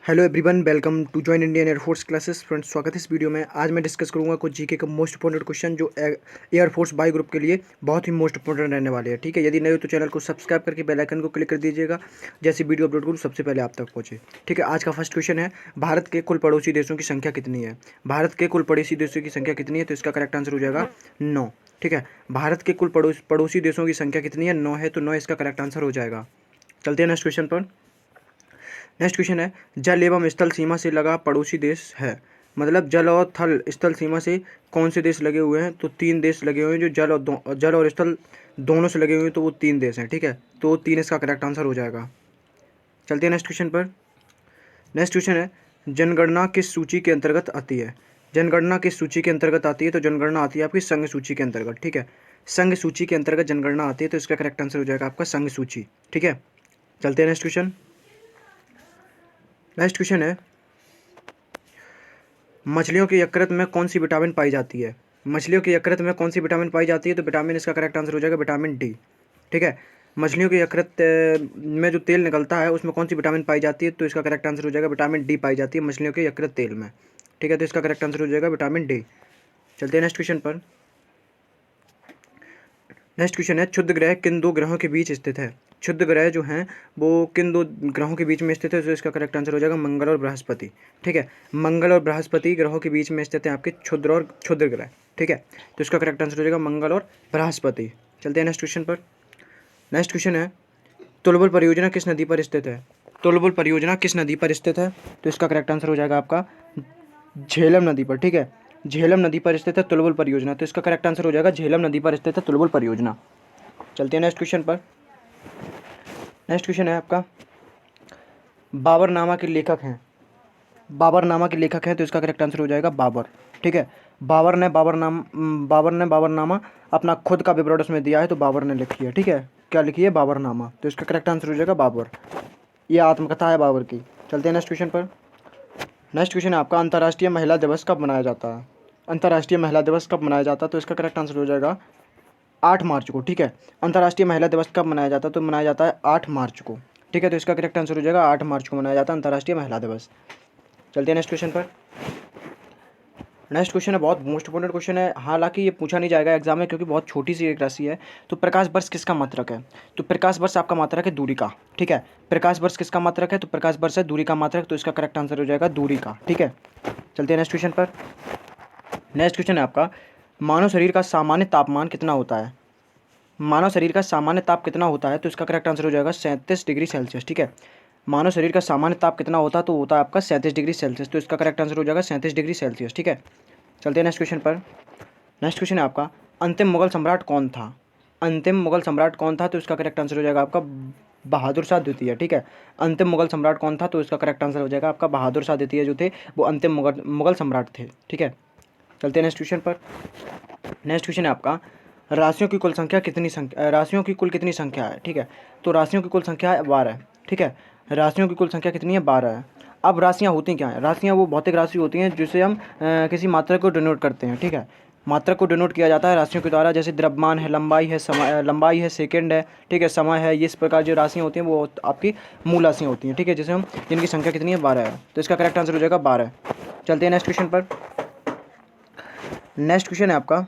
Hello everyone, welcome to join Indian Air Force classes. Friends, स्वागत है इस वीडियो में। आज मैं डिस्कस करूंगा कुछ जीके का मोस्ट इंपॉर्टेंट क्वेश्चन जो एयरफोर्स बाई ग्रुप के लिए बहुत ही मोस्ट इंपॉर्टेंट रहने वाले हैं। ठीक है, यदि नहीं हो तो चैनल को सब्सक्राइब करके बेल आइकन को क्लिक कर दीजिएगा, जैसे वीडियो अपलोड करूँ सबसे पहले आप तक पहुँचे। ठीक है, आज का फर्स्ट क्वेश्चन है, भारत के कुल पड़ोसी देशों की संख्या कितनी है? भारत के कुल पड़ोसी देशों की संख्या कितनी है? तो इसका करेक्ट आंसर हो जाएगा 9। ठीक है, भारत के कुल पड़ोसी देशों की संख्या कितनी है? 9 है, तो 9 इसका करेक्ट आंसर हो जाएगा। चलते हैं नेक्स्ट क्वेश्चन पर। नेक्स्ट क्वेश्चन है, जल एवं स्थल सीमा से लगा पड़ोसी देश है। मतलब जल और थल स्थल सीमा से कौन से देश लगे हुए हैं? तो 3 देश लगे हुए हैं जो जल और स्थल दोनों से लगे हुए हैं, तो वो 3 देश हैं। ठीक है, तो 3 इसका करेक्ट आंसर हो जाएगा। चलते हैं नेक्स्ट क्वेश्चन पर। नेक्स्ट क्वेश्चन है, जनगणना किस सूची के अंतर्गत आती है? जनगणना किस सूची के अंतर्गत आती है? तो जनगणना आती है आपकी संघ सूची के अंतर्गत। ठीक है, संघ सूची के अंतर्गत जनगणना आती है, तो इसका करेक्ट आंसर हो जाएगा आपका संघ सूची। ठीक है, चलते हैं नेक्स्ट क्वेश्चन। नेक्स्ट क्वेश्चन है, मछलियों के यकृत में कौन सी विटामिन पाई जाती है? मछलियों के यकृत में कौन सी विटामिन पाई जाती है? तो विटामिन इसका करेक्ट आंसर हो जाएगा विटामिन डी। ठीक है, मछलियों के यकृत में जो तेल निकलता है उसमें कौन सी विटामिन पाई जाती है? तो इसका करेक्ट आंसर हो जाएगा विटामिन डी पाई जाती है मछलियों के यकृत तेल में। ठीक है, तो इसका करेक्ट आंसर हो जाएगा विटामिन डी। चलते हैं नेक्स्ट क्वेश्चन पर। नेक्स्ट क्वेश्चन है, क्षुद्र ग्रह किन 2 ग्रहों के बीच स्थित है? क्षुद्र ग्रह जो हैं वो किन 2 ग्रहों के बीच में स्थित है? तो इसका करेक्ट आंसर हो जाएगा मंगल और बृहस्पति। ठीक है, मंगल और बृहस्पति ग्रहों के बीच में स्थित है आपके क्षुद्र ग्रह। ठीक है, तो इसका करेक्ट आंसर हो जाएगा मंगल और बृहस्पति। चलते हैं नेक्स्ट क्वेश्चन पर। नेक्स्ट क्वेश्चन है, तुलबुल परियोजना किस नदी पर स्थित है? तुलबुल परियोजना किस नदी पर स्थित है? तो इसका करेक्ट आंसर हो जाएगा आपका झेलम नदी पर। ठीक है, झेलम नदी पर स्थित है तुलबुल परियोजना, तो इसका करेक्ट आंसर हो जाएगा झेलम नदी पर स्थित है तुलबुल परियोजना। चलते हैं नेक्स्ट क्वेश्चन पर। नेक्स्ट क्वेश्चन है आपका, बाबरनामा के लेखक हैं। बाबरनामा के लेखक हैं, तो इसका करेक्ट आंसर हो जाएगा बाबर। ठीक है, बाबर ने बाबरनामा अपना खुद का विवरण उसमें दिया है, तो बाबर ने लिखी है। ठीक है, क्या लिखी है? बाबरनामा, तो इसका करेक्ट आंसर हो जाएगा बाबर। ये आत्मकथा है बाबर की। चलते हैं नेक्स्ट क्वेश्चन पर। नेक्स्ट क्वेश्चन है आपका, अंतर्राष्ट्रीय महिला दिवस कब मनाया जाता है? अंतर्राष्ट्रीय महिला दिवस कब मनाया जाता है? तो इसका करेक्ट आंसर हो जाएगा 8 मार्च को। ठीक है, अंतर्राष्ट्रीय महिला दिवस कब मनाया जाता है? तो मनाया जाता है 8 मार्च को। ठीक है, तो इसका करेक्ट आंसर हो जाएगा 8 मार्च को मनाया जाता है अंतर्राष्ट्रीय महिला दिवस। चलते हैं नेक्स्ट क्वेश्चन पर। नेक्स्ट क्वेश्चन है, बहुत मोस्ट इंपॉर्टेंट क्वेश्चन है, हालांकि ये पूछा नहीं जाएगा एग्जाम में क्योंकि बहुत छोटी सी एक राशि है। तो प्रकाश वर्ष किसका मात्रक है? तो प्रकाश वर्ष आपका मात्रक है दूरी का। ठीक है, प्रकाश वर्ष किसका मात्रक है? तो प्रकाश वर्ष है दूरी का मात्रक, तो इसका करेक्ट आंसर हो जाएगा दूरी का। ठीक है, चलते हैं नेक्स्ट क्वेश्चन पर। नेक्स्ट क्वेश्चन है आपका, मानव शरीर का सामान्य तापमान कितना होता है? मानव शरीर का सामान्य ताप कितना होता है? तो इसका करेक्ट आंसर हो जाएगा 37 डिग्री सेल्सियस। ठीक है, मानव शरीर का सामान्य ताप कितना होता है? तो होता है आपका 37 डिग्री सेल्सियस, तो इसका करेक्ट आंसर हो जाएगा 37 डिग्री सेल्सियस। ठीक है, चलते हैं नेक्स्ट क्वेश्चन पर। नेक्स्ट क्वेश्चन है आपका, अंतिम मुगल सम्राट कौन था? अंतिम मुगल सम्राट कौन था? तो इसका करेक्ट आंसर हो जाएगा आपका बहादुर शाह द्वितीय। ठीक है, अंतिम मुगल सम्राट कौन था? तो इसका करेक्ट आंसर हो जाएगा आपका बहादुर शाह द्वितीय जो थे वो अंतिम मुगल सम्राट थे। ठीक है, चलते हैं नेक्स्ट क्वेश्चन पर। नेक्स्ट क्वेश्चन है आपका, राशियों की कुल कितनी संख्या है? ठीक है, तो राशियों की कुल संख्या है 12। ठीक है, राशियों की कुल संख्या कितनी है? 12 है। अब राशियाँ होती क्या हैं? राशियाँ वो भौतिक राशि होती हैं जिसे हम किसी मात्रा को डिनोट करते हैं। ठीक है, मात्रा को डिनोट किया जाता है राशियों के द्वारा, जैसे द्रव्यमान है, लंबाई है, सेकंड है। ठीक है, समय है। ये इस प्रकार जो राशियाँ होती हैं वो आपकी मूल राशियाँ होती हैं। ठीक है, जैसे हम जिनकी संख्या कितनी है? 12 है, तो इसका करेक्ट आंसर हो जाएगा 12। चलते हैं नेक्स्ट क्वेश्चन पर। नेक्स्ट क्वेश्चन है आपका,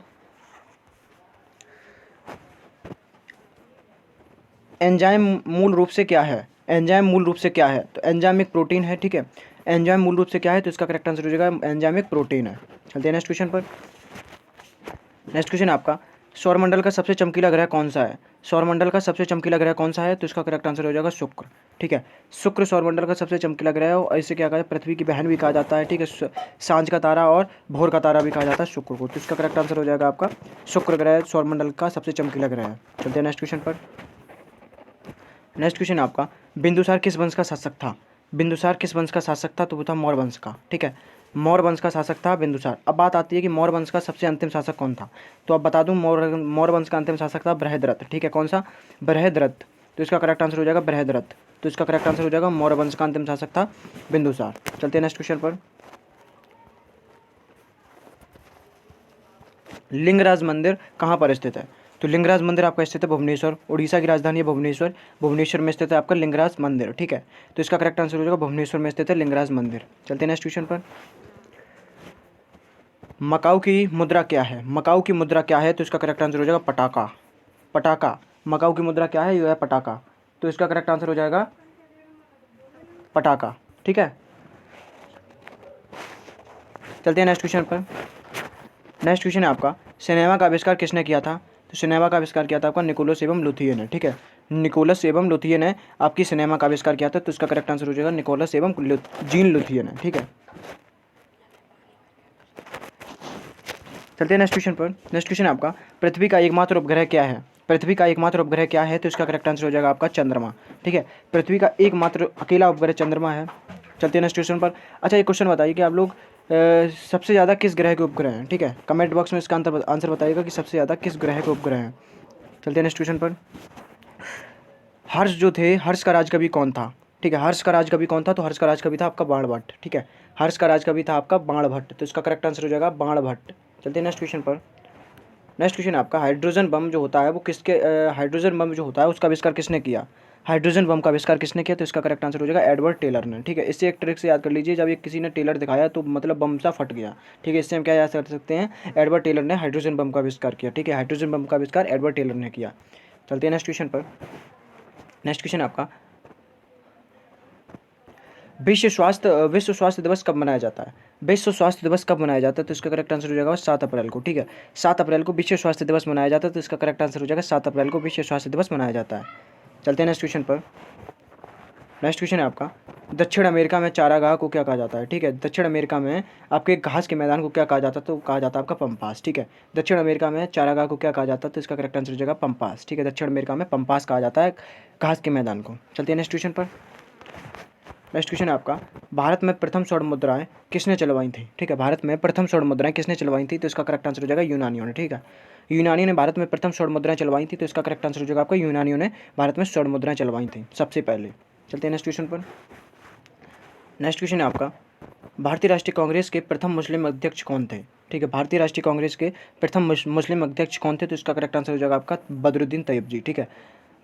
एंजाइम मूल रूप से क्या है? एंजाइम मूल रूप से क्या है? तो एंजाइम एक प्रोटीन है। ठीक है, एंजाइम मूल रूप से क्या है? तो इसका करेक्ट आंसर हो जाएगा एंजाइम एक प्रोटीन है। चलते हैं नेक्स्ट क्वेश्चन पर। नेक्स्ट क्वेश्चन आपका, सौरमंडल का सबसे चमकीला ग्रह कौन सा है? सौरमंडल का सबसे चमकीला ग्रह कौन सा है? तो इसका करेक्ट आंसर हो जाएगा शुक्र। ठीक है, शुक्र सौरमंडल का सबसे चमकीला ग्रह है और इसे क्या कहा जाता है? पृथ्वी की बहन भी कहा जाता है। ठीक है, सांझ का तारा और भोर का तारा भी कहा जाता है शुक्र को, तो इसका करेक्ट आंसर हो जाएगा आपका शुक्र ग्रह सौरमंडल का सबसे चमकीला ग्रह है। चलते हैं नेक्स्ट क्वेश्चन पर। नेक्स्ट क्वेश्चन आपका, बिंदुसार किस वंश का शासक था? बिंदुसार किस वंश का शासक था? तो वो था मौर्य वंश का। ठीक है, मौर्य वंश का शासक था बिंदुसार। अब बात आती है कि मौर्य वंश का सबसे अंतिम शासक कौन था? तो अब बता दूं, मौर्य वंश का अंतिम शासक था बृहद्रथ। ठीक है, कौन सा? बृहद्रथ, तो इसका करेक्ट आंसर हो जाएगा बृहद्रथ, तो इसका करेक्ट आंसर हो जाएगा मौर्य वंश का अंतिम शासक था बिंदुसार। चलते हैं नेक्स्ट क्वेश्चन पर। लिंगराज मंदिर कहाँ पर स्थित है? तो लिंगराज मंदिर आपका स्थित है भुवनेश्वर। उड़ीसा की राजधानी है भुवनेश्वर। भुवनेश्वर में स्थित है आपका लिंगराज मंदिर। ठीक है, तो इसका करेक्ट आंसर हो जाएगा भुवनेश्वर में स्थित है लिंगराज मंदिर। चलते हैं नेक्स्ट क्वेश्चन पर। मकाऊ की मुद्रा क्या है? मकाऊ की मुद्रा क्या है? तो इसका करेक्ट आंसर हो जाएगा पटाका। पटाका। मकाऊ की मुद्रा क्या है? यह है पटाका। तो इसका करेक्ट आंसर हो जाएगा पटाका। ठीक है, चलते हैं नेक्स्ट क्वेश्चन पर। नेक्स्ट क्वेश्चन है आपका, सिनेमा का आविष्कार किसने किया था? तो सिनेमा का आविष्कार किया था आपका निकोलस एवं लुथिये ने। ठीक है, निकोलस एवं लुथिये ने आपकी सिनेमा का आविष्कार किया था। तो इसका करेक्ट आंसर हो जाएगा निकोलस एवं जीन लुथिये ने। ठीक है, चलते हैं नेक्स्ट क्वेश्चन पर। नेक्स्ट क्वेश्चन है आपका, पृथ्वी का एकमात्र उपग्रह क्या है? पृथ्वी का एकमात्र उपग्रह क्या है? तो इसका करेक्ट आंसर हो जाएगा आपका चंद्रमा। ठीक है, पृथ्वी का एकमात्र अकेला उपग्रह चंद्रमा है। चलते हैं नेक्स्ट क्वेश्चन पर। अच्छा, एक क्वेश्चन बताइए कि आप लोग सबसे ज़्यादा किस ग्रह के उपग्रह हैं? ठीक है, कमेंट बॉक्स में इसका आंसर बताइएगा कि सबसे ज़्यादा किस ग्रह के उपग्रह हैं। चलते हैं नेक्स्ट क्वेश्चन पर। हर्ष जो थे, हर्ष का राजकवि कौन था? ठीक है, हर्ष का राजकवि कौन था? तो हर्ष का राजकवि था आपका बाणभट्ट। ठीक है, हर्ष का राजकवि था आपका बाणभट्ट। तो इसका करेक्ट आंसर हो जाएगा बाणभट्ट। चलते हैं नेक्स्ट क्वेश्चन पर। नेक्स्ट क्वेश्चन आपका, हाइड्रोजन बम जो होता है वो किसके हाइड्रोजन बम जो होता है उसका आविष्कार किसने किया? हाइड्रोजन बम का आविष्कार किसने किया? तो इसका करेक्ट आंसर हो जाएगा एडवर्ड टेलर ने। ठीक है, इससे एक ट्रिक से याद कर लीजिए, जब ये किसी ने टेलर दिखाया तो मतलब बम सा फट गया। ठीक है, इससे हम क्या याद कर सकते हैं? एडवर्ड टेलर ने हाइड्रोजन बम का आविष्कार किया। ठीक है, हाइड्रोजन बम का आविष्कार एडवर्ड टेलर ने किया। चलते हैं नेक्स्ट क्वेश्चन पर। नेक्स्ट क्वेश्चन आपका, विश्व स्वास्थ्य दिवस कब मनाया जाता है? विश्व स्वास्थ्य दिवस कब मनाया जाता है? तो इसका करेक्ट आंसर हो जाएगा 7 अप्रैल को। ठीक है, 7 अप्रैल को विश्व स्वास्थ्य दिवस मनाया जाता है। तो इसका करेक्ट आंसर हो जाएगा 7 अप्रैल को विश्व स्वास्थ्य दिवस मनाया जाता है। चलते हैं नेक्स्ट क्वेश्चन पर। नेक्स्ट क्वेश्चन है आपका, दक्षिण अमेरिका में चारागाह को क्या कहा जाता है? ठीक है, दक्षिण अमेरिका में आपके घास के मैदान को क्या कहा जाता है? तो कहा जाता है आपका पम्पास। ठीक है, दक्षिण अमेरिका में चारागाह को क्या कहा जाता है? तो इसका करेक्ट आंसर हो जाएगा पम्पास। ठीक है, दक्षिण अमेरिका में पम्पास कहा जाता है घास के मैदान को। चलते हैं नेक्स्ट क्वेश्चन पर। नेक्स्ट क्वेश्चन है आपका, भारत में प्रथम स्वर्ण मुद्राएं किसने चलवाई थी? ठीक है, भारत में प्रथम स्वर्ण मुद्राएं किसने चलवाई थी? तो इसका करेक्ट आंसर हो जाएगा यूनानियों ने। ठीक है, यूनानियों ने भारत में प्रथम स्वर्ण मुद्राएं चलवाई थी। तो इसका करेक्ट आंसर हो जाएगा आपका यूनानियों ने भारत में स्वर्ण मुद्राएं चलवाई थी सबसे पहले। चलते हैं नेक्स्ट क्वेश्चन पर। नेक्स्ट क्वेश्चन है आपका, भारतीय राष्ट्रीय कांग्रेस के प्रथम मुस्लिम अध्यक्ष कौन थे? ठीक है, भारतीय राष्ट्रीय कांग्रेस के प्रथम मुस्लिम अध्यक्ष कौन थे? तो इसका करेक्ट आंसर हो जाएगा आपका बदरुद्दीन तैयब जी। ठीक है,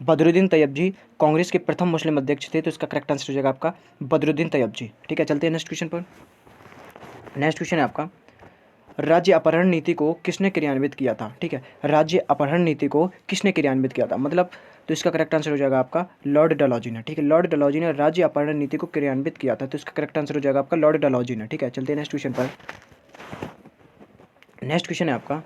बदरुद्दीन तैयब जी कांग्रेस के प्रथम मुस्लिम अध्यक्ष थे। तो इसका करेक्ट आंसर हो जाएगा आपका बदरुद्दीन तैयब जी। ठीक है, चलते हैं नेक्स्ट क्वेश्चन पर। नेक्स्ट क्वेश्चन है आपका, राज्य अपहरण नीति को किसने क्रियान्वित किया था? ठीक है, राज्य अपहरण नीति को किसने क्रियान्वित किया था मतलब? तो इसका करेक्ट आंसर हो जाएगा आपका लॉर्ड डलहौजी ने। ठीक है, लॉर्ड डलहौजी ने राज्य अपहरण नीति को क्रियान्वित किया था। तो इसका करेक्ट आंसर हो जाएगा आपका लॉर्ड डलहौजी ने। ठीक है, चलते हैं नेक्स्ट क्वेश्चन पर। नेक्स्ट क्वेश्चन है आपका,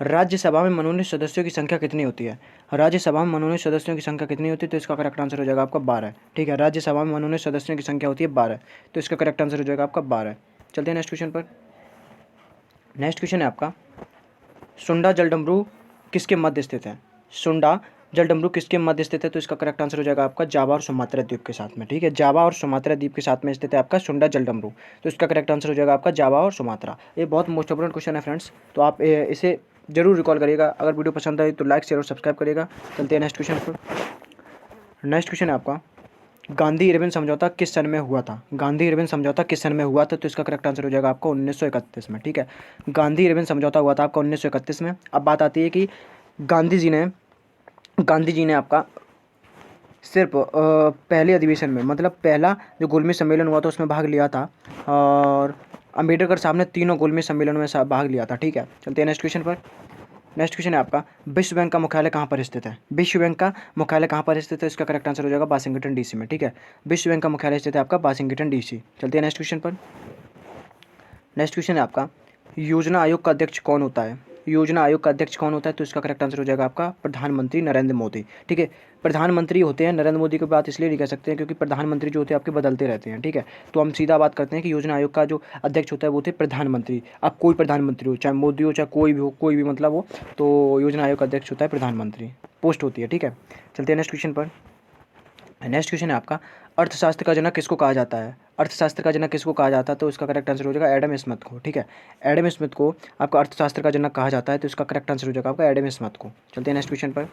राज्यसभा में मनोनीत सदस्यों की संख्या कितनी होती है? राज्यसभा में मनोनीत सदस्यों की संख्या कितनी होती है? तो इसका करेक्ट आंसर हो जाएगा आपका 12। ठीक है, राज्यसभा में मनोनीत सदस्यों की संख्या होती है 12। तो इसका करेक्ट आंसर हो जाएगा आपका 12। चलते हैं नेक्स्ट क्वेश्चन पर। नेक्स्ट क्वेश्चन है आपका, सुंडा जलडमरू किसके मध्य स्थित है? सुंडा जलडमरू किसके मध्य स्थित है? तो इसका करेक्ट आंसर हो जाएगा आपका जावा और सुमात्रा द्वीप के साथ में। ठीक है, जावा और सुमात्रा द्वीप के साथ में स्थित है आपका सुंडा जलडमरू। तो इसका करेक्ट आंसर हो जाएगा आपका जावा और सुमात्रा। ये बहुत मोस्ट इंपोर्टेंट क्वेश्चन है फ्रेंड्स, तो आप इसे जरूर रिकॉल करिएगा। अगर वीडियो पसंद आए तो लाइक शेयर और सब्सक्राइब करिएगा। चलते हैं नेक्स्ट क्वेश्चन पर। नेक्स्ट क्वेश्चन है आपका, गांधी इरविन समझौता किस सन में हुआ था? गांधी इरविन समझौता किस सन में हुआ था? तो इसका करेक्ट आंसर हो जाएगा आपका 1931 में। ठीक है, गांधी इरविन समझौता हुआ था आपका 1931 में। अब बात आती है कि गांधी जी ने आपका सिर्फ पहले अधिवेशन में मतलब पहला जो गोलमेज सम्मेलन हुआ था उसमें भाग लिया था, और अम्बेडकर साहब ने तीनों गोलमेज सम्मेलनों में भाग लिया था। ठीक है, चलते हैं नेक्स्ट क्वेश्चन पर। नेक्स्ट क्वेश्चन है आपका, विश्व बैंक का मुख्यालय कहाँ पर स्थित है? विश्व बैंक का मुख्यालय कहाँ पर स्थित है? इसका करेक्ट आंसर हो जाएगा वाशिंगटन डीसी में। ठीक है, विश्व बैंक का मुख्यालय स्थित है आपका वाशिंगटन डीसी। चलते हैं नेक्स्ट क्वेश्चन पर। नेक्स्ट क्वेश्चन है आपका, योजना आयोग का अध्यक्ष कौन होता है? योजना आयोग का अध्यक्ष कौन होता है? तो इसका करेक्ट आंसर हो जाएगा आपका प्रधानमंत्री नरेंद्र मोदी। ठीक है, प्रधानमंत्री होते हैं नरेंद्र मोदी की बात इसलिए नहीं कह सकते हैं क्योंकि प्रधानमंत्री जो होते हैं आपके बदलते रहते हैं। ठीक है, तो हम सीधा बात करते हैं कि योजना आयोग का जो अध्यक्ष होता है वो होते हैं प्रधानमंत्री। अब कोई प्रधानमंत्री हो, चाहे मोदी हो, चाहे कोई भी हो, कोई भी मतलब हो, तो योजना आयोग का अध्यक्ष होता है प्रधानमंत्री, पोस्ट होती है। ठीक है, चलते हैं नेक्स्ट क्वेश्चन पर। नेक्स्ट क्वेश्चन है आपका, अर्थशास्त्र का जनक किसको कहा जाता है? अर्थशास्त्र का जनक किसको कहा जाता है? तो इसका करेक्ट आंसर हो जाएगा एडम स्मिथ को। ठीक है, एडम स्मिथ को आपका अर्थशास्त्र का जनक कहा जाता है। तो इसका करेक्ट आंसर हो जाएगा आपका एडम स्मिथ को। चलते हैं नेक्स्ट क्वेश्चन पर।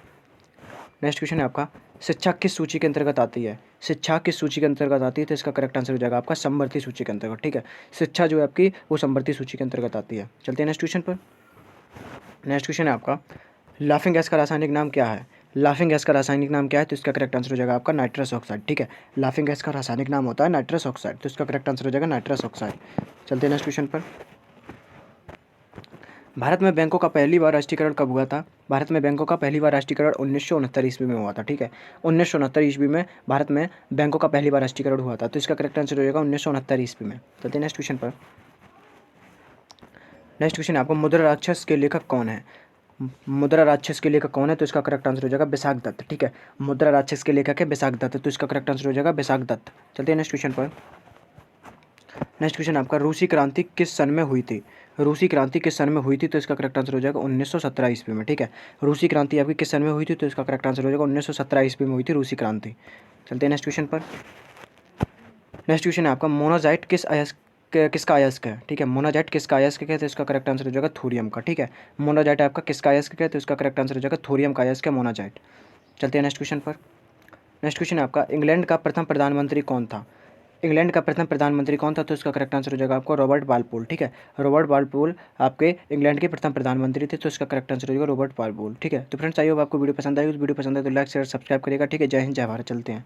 नेक्स्ट क्वेश्चन है आपका, शिक्षा किस सूची के अंतर्गत आती है? शिक्षा किस सूची के अंतर्गत आती है? तो इसका करेक्ट आंसर हो जाएगा आपका समवर्ती सूची के अंतर्गत। ठीक है, शिक्षा जो है आपकी वो समवर्ती सूची के अंतर्गत आती है। चलते हैं नेक्स्ट क्वेश्चन पर। नेक्स्ट क्वेश्चन है आपका, लाफिंग गैस का रासायनिक नाम क्या है? लाफिंग गैस का रासायनिक नाम क्या है? तो इसका करेक्ट आंसर हो जाएगा आपका नाइट्रस ऑक्साइड। ठीक है, लाफिंग गैस का रासायनिक नाम होता है नाइट्रस ऑक्साइड, तो इसका करेक्ट आंसर हो जाएगा नाइट्रस ऑक्साइड। चलते हैं नेक्स्ट क्वेश्चन पर। भारत में बैंकों का पहली बार राष्ट्रीयकरण कब हुआ था? भारत में बैंकों का पहली बार राष्ट्रीयकरण 1969 ईस्वी में हुआ था। ठीक है, 1969 ईस्वी में भारत में बैंकों का पहली बार राष्ट्रीयकरण हुआ था, तो इसका करेक्ट आंसर हो जाएगा 1969 ईस्वी में। चलते हैं नेक्स्ट क्वेश्चन पर। नेक्स्ट क्वेश्चन आपको, मुद्रा राक्षस के लेखक कौन है? मुद्रा राक्षस के लेखक कौन है? तो इसका करेक्ट आंसर हो जाएगा विशाख दत्त। ठीक है, मुद्रा राक्षस के लेखक है विशाख दत्त, तो इसका करेक्ट आंसर हो जाएगा विशाख दत्त। चलते हैं नेक्स्ट क्वेश्चन पर। नेक्स्ट क्वेश्चन आपका, रूसी क्रांति किस सन में हुई थी? रूसी क्रांति किस सन में हुई थी? तो इसका करेक्ट आंसर हो जाएगा 1917 ईस्वी में। ठीक है, रूसी क्रांति आपकी किस सन में हुई थी? तो इसका करेक्ट आंसर हो जाएगा 1917 ईस्वी में हुई थी रूसी क्रांति। चलते हैं नेक्स्ट क्वेश्चन पर। नेक्स्ट क्वेश्चन है आपका, मोनाजाइट किसका अयस्क है? ठीक है, मोनाजाइट किसका अयस्क है? तो इसका करेक्ट आंसर हो जाएगा थोरियम का। ठीक है, मोनाजाइट आपका किसका अयस्क है? तो इसका करेक्ट आंसर हो जाएगा थोरियम का अयस्क है मोनाजाइट। चलते हैं नेक्स्ट क्वेश्चन पर। नेक्स्ट क्वेश्चन है आपका, इंग्लैंड का प्रथम प्रधानमंत्री कौन था? इंग्लैंड का प्रथम प्रधानमंत्री कौन था? तो इसका करेक्ट आंसर हो जाएगा आपको रॉबर्ट बालपोल। ठीक है, रॉबर्ट बालपोल आपके इंग्लैंड के प्रथम प्रधानमंत्री थे, तो इसका करेक्ट आंसर हो जाएगा रॉबर्ट बालपोल। ठीक है, तो फ्रेंड्स, आई होप आपको वीडियो पसंद आई। उस वीडियो पसंद है तो लाइक शेयर सब्सक्राइब करिएगा। ठीक है, जय हिंद जय भारत। चलते हैं।